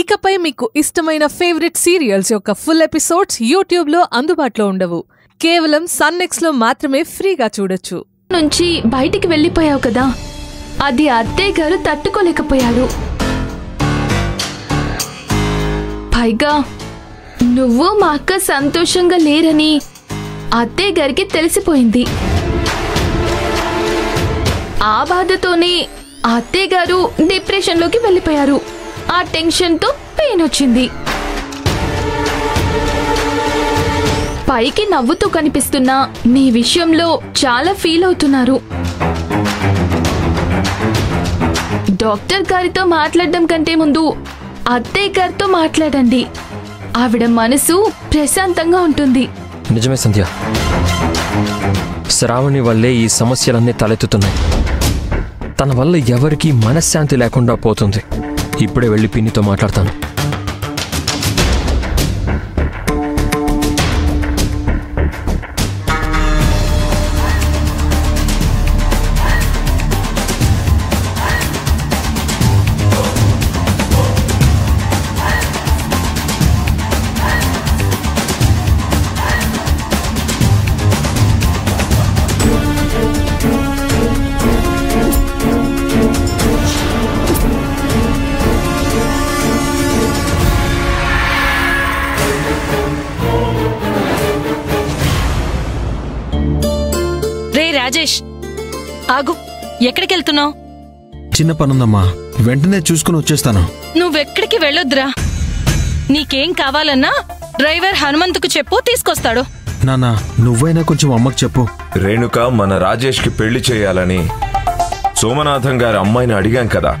ఇకపై మీకు ఇష్టమైన ఫేవరెట్ సీరియల్స్ యొక్క ఫుల్ ఎపిసోడ్స్ యూట్యూబ్లో అందుబాటులో ఉండవు. కేవలం సన్నెక్స్లో మాత్రమే ఫ్రీగా చూడొచ్చు. నుంచి బయటికి వెళ్ళిపోయావు కదా, అది అత్తయ్య గారు తట్టుకోలేకపోయారు. పైగా నువ్వు మా అక్క సంతోషంగా లేరని అత్తయ్య గారికి తెలిసిపోయింది. ఆ బాధతోనే అత్తయ్య గారు డిప్రెషన్లోకి వెళ్ళిపోయారు. ఆ టెన్షన్తో పెయిన్ వచ్చింది. పైకి నవ్వుతూ కనిపిస్తున్నా మీ విషయంలో చాలా ఫీల్ అవుతున్నారు. డాక్టర్ గారితో మాట్లాడడం కంటే ముందు అత్తయ్య గారితో మాట్లాడండి. ఆవిడ మనసు ప్రశాంతంగా ఉంటుంది. నిజమే సంధ్య, శ్రావణి వల్లే ఈ సమస్యలన్నీ తలెత్తుతున్నాయి. తన వల్ల ఎవరికీ మనశ్శాంతి లేకుండా పోతుంది. ఇప్పుడే వెళ్ళి పిన్నితో మాట్లాడతాను. రాజేష్, ఆగు. ఎక్కడికెళ్తున్నావు? చిన్న పనుందమ్మా, వెంటనే చూసుకుని వచ్చేస్తాను. నువ్వెక్కడికి వెళ్ళొద్దురా. నీకేం కావాలన్నా డ్రైవర్ హనుమంతుకు చెప్పు, తీసుకొస్తాడు. నాన్నా, నువ్వైనా కొంచెం అమ్మకు చెప్పు. రేణుక మన రాజేష్కి పెళ్లి చేయాలని సోమనాథం గారి అమ్మాయిని అడిగాం కదా,